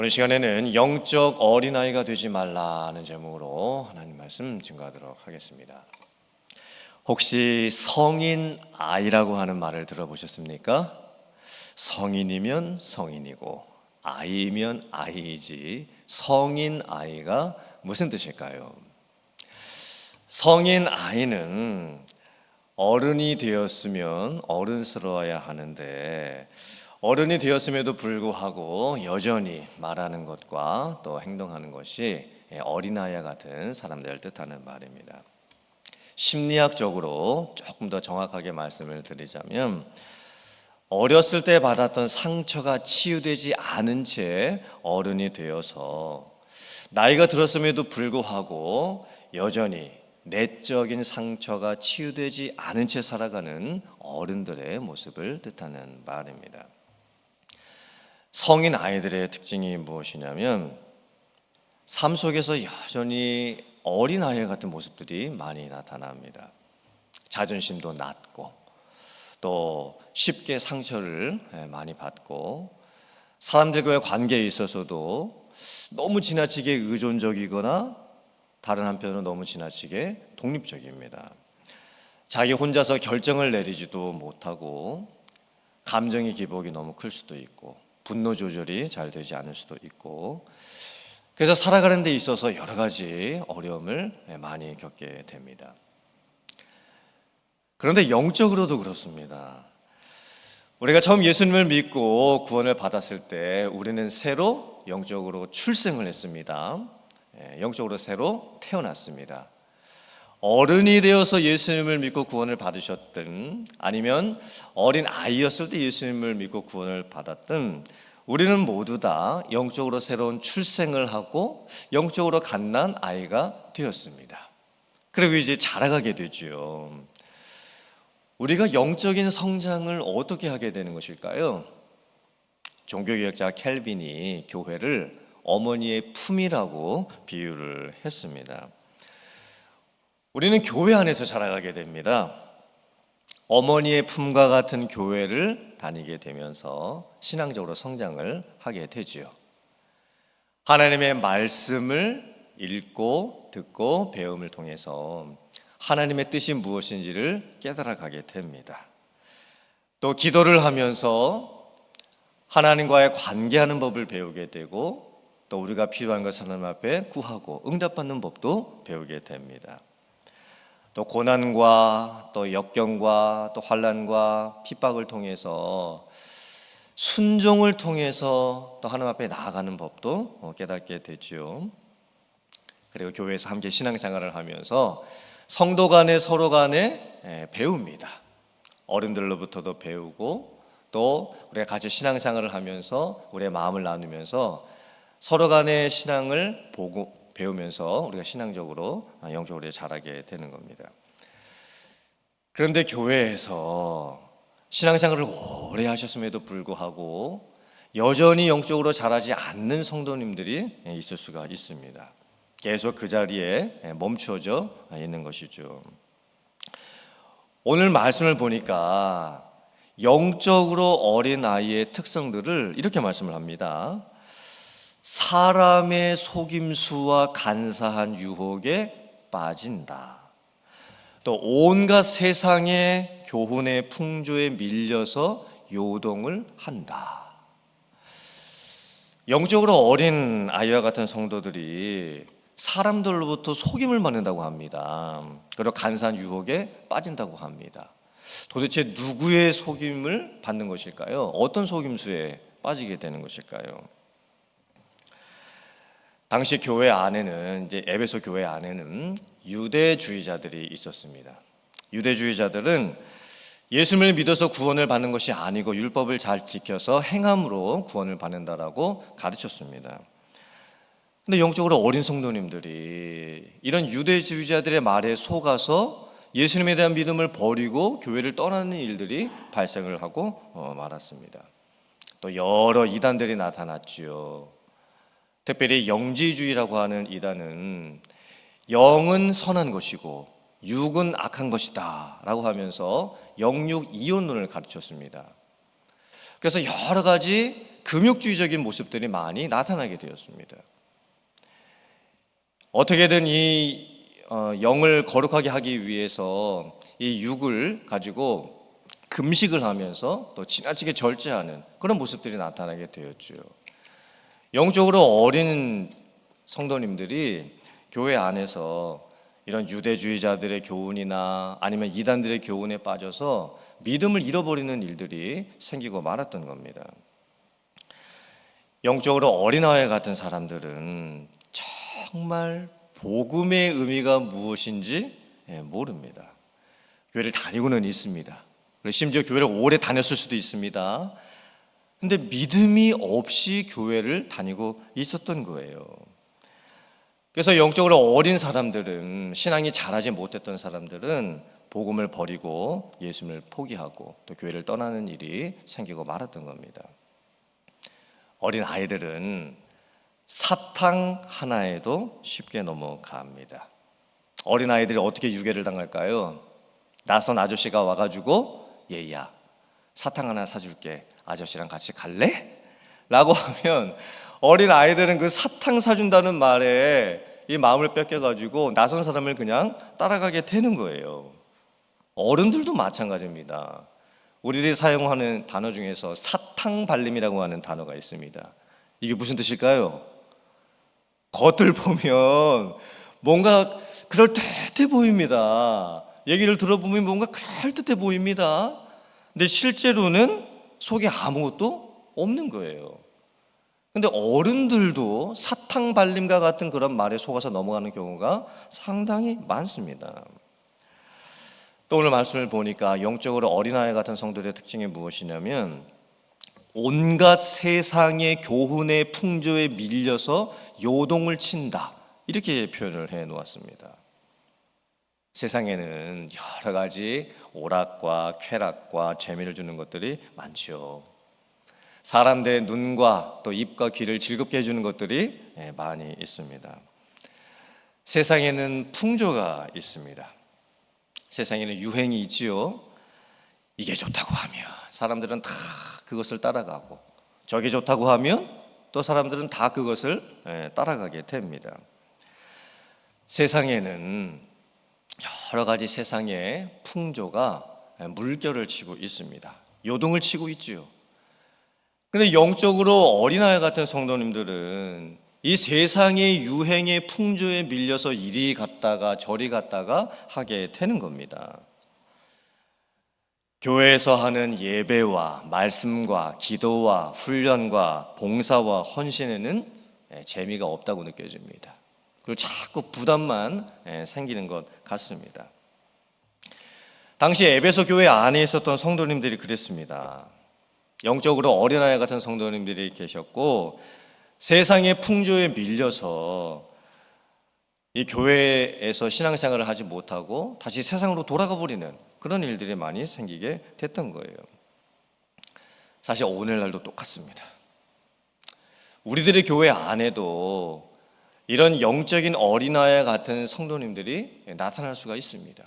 오늘 시간에는 영적 어린아이가 되지 말라는 제목으로 하나님 말씀 증거하도록 하겠습니다. 혹시 성인 아이라고 하는 말을 들어보셨습니까? 성인이면 성인이고 아이면 아이이지 성인 아이가 무슨 뜻일까요? 성인 아이는 어른이 되었으면 어른스러워야 하는데 어른이 되었음에도 불구하고 여전히 말하는 것과 또 행동하는 것이 어린아이와 같은 사람들을 뜻하는 말입니다. 심리학적으로 조금 더 정확하게 말씀을 드리자면 어렸을 때 받았던 상처가 치유되지 않은 채 어른이 되어서 나이가 들었음에도 불구하고 여전히 내적인 상처가 치유되지 않은 채 살아가는 어른들의 모습을 뜻하는 말입니다. 성인 아이들의 특징이 무엇이냐면 삶 속에서 여전히 어린 아이 같은 모습들이 많이 나타납니다. 자존심도 낮고 또 쉽게 상처를 많이 받고 사람들과의 관계에 있어서도 너무 지나치게 의존적이거나 다른 한편으로 너무 지나치게 독립적입니다. 자기 혼자서 결정을 내리지도 못하고 감정의 기복이 너무 클 수도 있고 분노 조절이 잘 되지 않을 수도 있고 그래서 살아가는 데 있어서 여러 가지 어려움을 많이 겪게 됩니다. 그런데 영적으로도 그렇습니다. 우리가 처음 예수님을 믿고 구원을 받았을 때 우리는 새로 영적으로 출생을 했습니다. 영적으로 새로 태어났습니다. 어른이 되어서 예수님을 믿고 구원을 받으셨든 아니면 어린 아이였을 때 예수님을 믿고 구원을 받았든 우리는 모두 다 영적으로 새로운 출생을 하고 영적으로 갓난 아이가 되었습니다. 그리고 이제 자라가게 되죠. 우리가 영적인 성장을 어떻게 하게 되는 것일까요? 종교개혁자 켈빈이 교회를 어머니의 품이라고 비유를 했습니다. 우리는 교회 안에서 자라가게 됩니다. 어머니의 품과 같은 교회를 다니게 되면서 신앙적으로 성장을 하게 되지요. 하나님의 말씀을 읽고 듣고 배움을 통해서 하나님의 뜻이 무엇인지를 깨달아가게 됩니다. 또 기도를 하면서 하나님과의 관계하는 법을 배우게 되고 또 우리가 필요한 것을 하나님 앞에 구하고 응답받는 법도 배우게 됩니다. 또 고난과 또 역경과 또 환난과 핍박을 통해서 순종을 통해서 또 하나님 앞에 나아가는 법도 깨닫게 되죠. 그리고 교회에서 함께 신앙생활을 하면서 성도 간에 서로 간에 배웁니다. 어른들로부터도 배우고 또 우리가 같이 신앙생활을 하면서 우리의 마음을 나누면서 서로 간의 신앙을 보고 배우면서 우리가 신앙적으로 영적으로 자라게 되는 겁니다. 그런데 교회에서 신앙생활을 오래 하셨음에도 불구하고 여전히 영적으로 자라지 않는 성도님들이 있을 수가 있습니다. 계속 그 자리에 멈추어져 있는 것이죠. 오늘 말씀을 보니까 영적으로 어린 아이의 특성들을 이렇게 말씀을 합니다. 사람의 속임수와 간사한 유혹에 빠진다. 또 온갖 세상의 교훈의 풍조에 밀려서 요동을 한다. 영적으로 어린 아이와 같은 성도들이 사람들로부터 속임을 받는다고 합니다. 그리고 간사한 유혹에 빠진다고 합니다. 도대체 누구의 속임을 받는 것일까요? 어떤 속임수에 빠지게 되는 것일까요? 당시 교회 안에는 이제 에베소 교회 안에는 유대주의자들이 있었습니다. 유대주의자들은 예수님을 믿어서 구원을 받는 것이 아니고 율법을 잘 지켜서 행함으로 구원을 받는다라고 가르쳤습니다. 근데 영적으로 어린 성도님들이 이런 유대주의자들의 말에 속아서 예수님에 대한 믿음을 버리고 교회를 떠나는 일들이 발생을 하고 말았습니다. 또 여러 이단들이 나타났지요. 특별히 영지주의라고 하는 이단은 영은 선한 것이고 육은 악한 것이다 라고 하면서 영육 이혼론을 가르쳤습니다. 그래서 여러 가지 금욕주의적인 모습들이 많이 나타나게 되었습니다. 어떻게든 이 영을 거룩하게 하기 위해서 이 육을 가지고 금식을 하면서 또 지나치게 절제하는 그런 모습들이 나타나게 되었죠. 영적으로 어린 성도님들이 교회 안에서 이런 유대주의자들의 교훈이나 아니면 이단들의 교훈에 빠져서 믿음을 잃어버리는 일들이 생기고 말았던 겁니다. 영적으로 어린아이 같은 사람들은 정말 복음의 의미가 무엇인지 모릅니다. 교회를 다니고는 있습니다. 심지어 교회를 오래 다녔을 수도 있습니다. 근데 믿음이 없이 교회를 다니고 있었던 거예요. 그래서 영적으로 어린 사람들은, 신앙이 자라지 못했던 사람들은 복음을 버리고 예수님을 포기하고 또 교회를 떠나는 일이 생기고 말았던 겁니다. 어린 아이들은 사탕 하나에도 쉽게 넘어갑니다. 어린 아이들이 어떻게 유괴를 당할까요? 낯선 아저씨가 와가지고 얘야 사탕 하나 사줄게, 아저씨랑 같이 갈래? 라고 하면 어린 아이들은 그 사탕 사준다는 말에 이 마음을 뺏겨가지고 낯선 사람을 그냥 따라가게 되는 거예요. 어른들도 마찬가지입니다. 우리들이 사용하는 단어 중에서 사탕발림이라고 하는 단어가 있습니다. 이게 무슨 뜻일까요? 겉을 보면 뭔가 그럴듯해 보입니다. 얘기를 들어보면 뭔가 그럴듯해 보입니다. 근데 실제로는 속에 아무것도 없는 거예요. 근데 어른들도 사탕발림과 같은 그런 말에 속아서 넘어가는 경우가 상당히 많습니다. 또 오늘 말씀을 보니까 영적으로 어린아이 같은 성도들의 특징이 무엇이냐면 온갖 세상의 교훈의 풍조에 밀려서 요동을 친다, 이렇게 표현을 해 놓았습니다. 세상에는 여러 가지 오락과 쾌락과 재미를 주는 것들이 많죠. 사람들의 눈과 또 입과 귀를 즐겁게 해주는 것들이 많이 있습니다. 세상에는 풍조가 있습니다. 세상에는 유행이 있지요. 이게 좋다고 하면 사람들은 다 그것을 따라가고, 저게 좋다고 하면 또 사람들은 다 그것을 따라가게 됩니다. 세상에는 여러 가지 세상의 풍조가 물결을 치고 있습니다. 요동을 치고 있지요. 근데 영적으로 어린아이 같은 성도님들은 이 세상의 유행의 풍조에 밀려서 이리 갔다가 저리 갔다가 하게 되는 겁니다. 교회에서 하는 예배와 말씀과 기도와 훈련과 봉사와 헌신에는 재미가 없다고 느껴집니다. 그리고 자꾸 부담만 생기는 것 같습니다. 당시 에베소 교회 안에 있었던 성도님들이 그랬습니다. 영적으로 어린아이 같은 성도님들이 계셨고, 세상의 풍조에 밀려서 이 교회에서 신앙생활을 하지 못하고 다시 세상으로 돌아가 버리는 그런 일들이 많이 생기게 됐던 거예요. 사실 오늘날도 똑같습니다. 우리들의 교회 안에도 이런 영적인 어린아이 같은 성도님들이 나타날 수가 있습니다.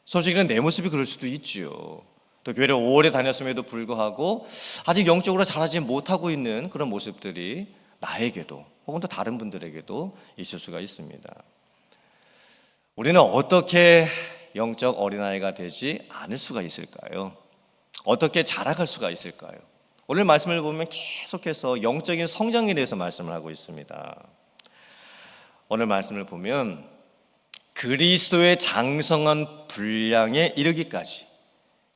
솔직히는 내 모습이 그럴 수도 있죠. 또 교회를 오래 다녔음에도 불구하고 아직 영적으로 자라지 못하고 있는 그런 모습들이 나에게도 혹은 또 다른 분들에게도 있을 수가 있습니다. 우리는 어떻게 영적 어린아이가 되지 않을 수가 있을까요? 어떻게 자라갈 수가 있을까요? 오늘 말씀을 보면 계속해서 영적인 성장에 대해서 말씀을 하고 있습니다. 오늘 말씀을 보면 그리스도의 장성한 분량에 이르기까지,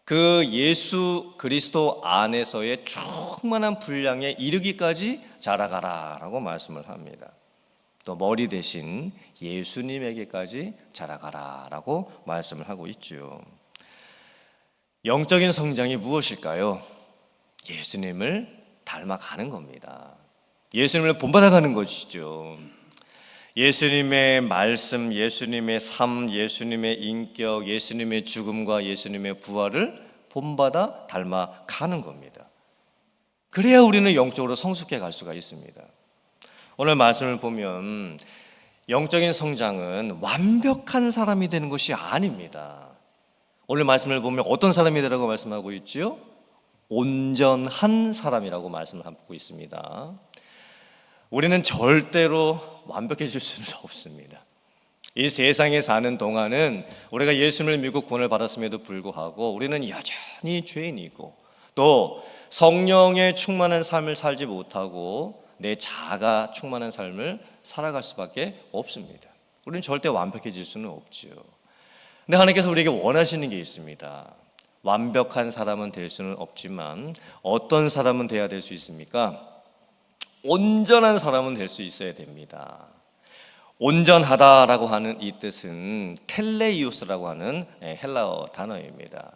그 예수 그리스도 안에서의 충만한 분량에 이르기까지 자라가라 라고 말씀을 합니다. 또 머리 대신 예수님에게까지 자라가라 라고 말씀을 하고 있죠. 영적인 성장이 무엇일까요? 예수님을 닮아가는 겁니다. 예수님을 본받아가는 것이죠. 예수님의 말씀, 예수님의 삶, 예수님의 인격, 예수님의 죽음과 예수님의 부활을 본받아 닮아가는 겁니다. 그래야 우리는 영적으로 성숙해 갈 수가 있습니다. 오늘 말씀을 보면 영적인 성장은 완벽한 사람이 되는 것이 아닙니다. 오늘 말씀을 보면 어떤 사람이 되라고 말씀하고 있지요? 온전한 사람이라고 말씀을 하고 있습니다. 우리는 절대로 완벽해질 수는 없습니다. 이 세상에 사는 동안은 우리가 예수님을 믿고 구원을 받았음에도 불구하고 우리는 여전히 죄인이고, 또 성령의 충만한 삶을 살지 못하고 내 자아가 충만한 삶을 살아갈 수밖에 없습니다. 우리는 절대 완벽해질 수는 없지요. 근데 하나님께서 우리에게 원하시는 게 있습니다. 완벽한 사람은 될 수는 없지만 어떤 사람은 돼야 될 수 있습니까? 온전한 사람은 될 수 있어야 됩니다. 온전하다라고 하는 이 뜻은 텔레이오스라고 하는 헬라어 단어입니다.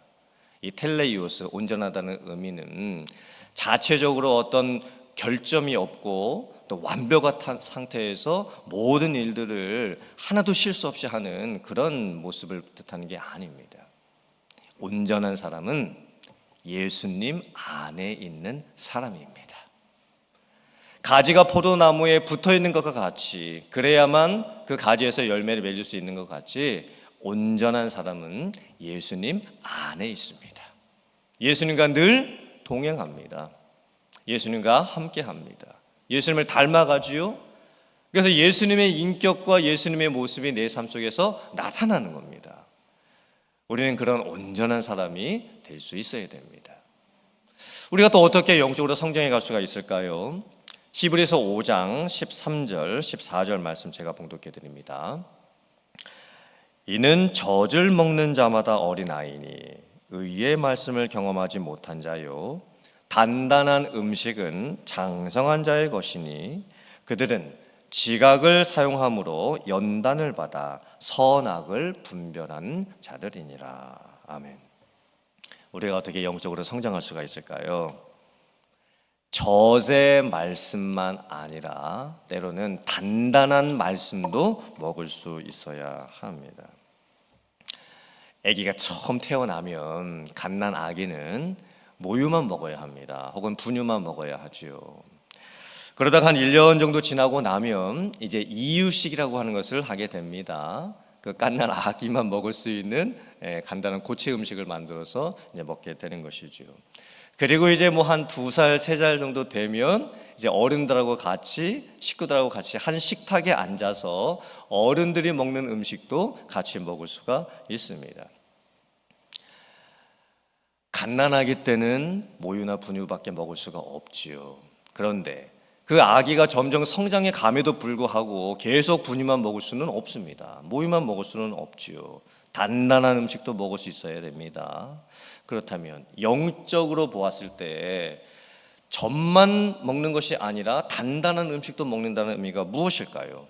이 텔레이오스, 온전하다는 의미는 자체적으로 어떤 결점이 없고 또 완벽한 상태에서 모든 일들을 하나도 실수 없이 하는 그런 모습을 뜻하는 게 아닙니다. 온전한 사람은 예수님 안에 있는 사람입니다. 가지가 포도나무에 붙어 있는 것과 같이, 그래야만 그 가지에서 열매를 맺을 수 있는 것 같이, 온전한 사람은 예수님 안에 있습니다. 예수님과 늘 동행합니다. 예수님과 함께합니다. 예수님을 닮아가지요. 그래서 예수님의 인격과 예수님의 모습이 내 삶 속에서 나타나는 겁니다. 우리는 그런 온전한 사람이 될 수 있어야 됩니다. 우리가 또 어떻게 영적으로 성장해 갈 수가 있을까요? 히브리서 5장 13절 14절 말씀 제가 봉독해 드립니다. 이는 젖을 먹는 자마다 어린아이니 의의 말씀을 경험하지 못한 자요, 단단한 음식은 장성한 자의 것이니 그들은 지각을 사용함으로 연단을 받아 선악을 분별한 자들이니라. 아멘. 우리가 어떻게 영적으로 성장할 수가 있을까요? 젖의 말씀만 아니라 때로는 단단한 말씀도 먹을 수 있어야 합니다. 아기가 처음 태어나면 갓난 아기는 모유만 먹어야 합니다. 혹은 분유만 먹어야 하지요. 그러다가 한 1년 정도 지나고 나면 이제 이유식이라고 하는 것을 하게 됩니다. 그 갓난 아기만 먹을 수 있는 간단한 고체 음식을 만들어서 이제 먹게 되는 것이죠. 그리고 이제 뭐 한 2살, 3살 정도 되면 이제 어른들하고 같이, 식구들하고 같이 한 식탁에 앉아서 어른들이 먹는 음식도 같이 먹을 수가 있습니다. 갓난아기 때는 모유나 분유밖에 먹을 수가 없지요. 그런데 그 아기가 점점 성장해 감에도 불구하고 계속 분유만 먹을 수는 없습니다. 모유만 먹을 수는 없지요. 단단한 음식도 먹을 수 있어야 됩니다. 그렇다면 영적으로 보았을 때 젖만 먹는 것이 아니라 단단한 음식도 먹는다는 의미가 무엇일까요?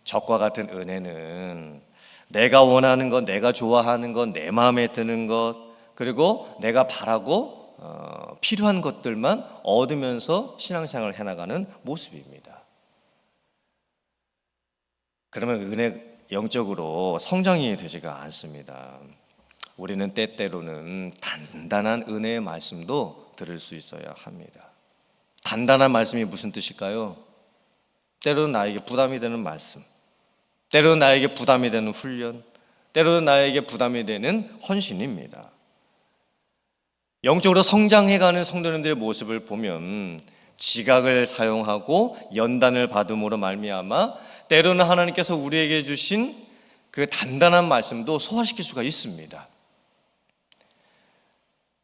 젖과 같은 은혜는 내가 원하는 것, 내가 좋아하는 것, 내 마음에 드는 것, 그리고 내가 바라고 필요한 것들만 얻으면서 신앙생활을 해나가는 모습입니다. 그러면 은혜 영적으로 성장이 되지가 않습니다. 우리는 때때로는 단단한 은혜의 말씀도 들을 수 있어야 합니다. 단단한 말씀이 무슨 뜻일까요? 때로는 나에게 부담이 되는 말씀, 때로는 나에게 부담이 되는 훈련, 때로는 나에게 부담이 되는 헌신입니다. 영적으로 성장해가는 성도님들의 모습을 보면 지각을 사용하고 연단을 받음으로 말미암아 때로는 하나님께서 우리에게 주신 그 단단한 말씀도 소화시킬 수가 있습니다.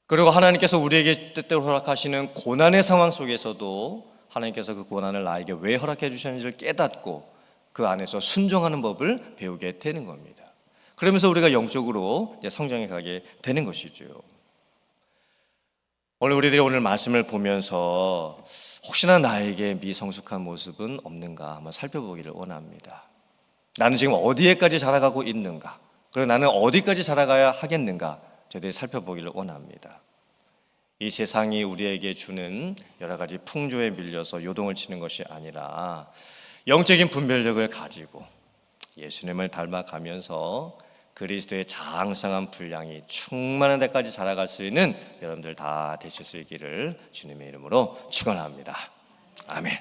그리고 하나님께서 우리에게 때때로 허락하시는 고난의 상황 속에서도 하나님께서 그 고난을 나에게 왜 허락해 주셨는지를 깨닫고 그 안에서 순종하는 법을 배우게 되는 겁니다. 그러면서 우리가 영적으로 성장해 가게 되는 것이죠. 오늘 우리들이 오늘 말씀을 보면서 혹시나 나에게 미성숙한 모습은 없는가 한번 살펴보기를 원합니다. 나는 지금 어디에까지 자라가고 있는가, 그리고 나는 어디까지 자라가야 하겠는가, 저희들이 살펴보기를 원합니다. 이 세상이 우리에게 주는 여러 가지 풍조에 밀려서 요동을 치는 것이 아니라 영적인 분별력을 가지고 예수님을 닮아가면서 그리스도의 장성한 분량이 충만한 데까지 자라갈 수 있는 여러분들 다 되실 수 있기를 주님의 이름으로 축원합니다. 아멘.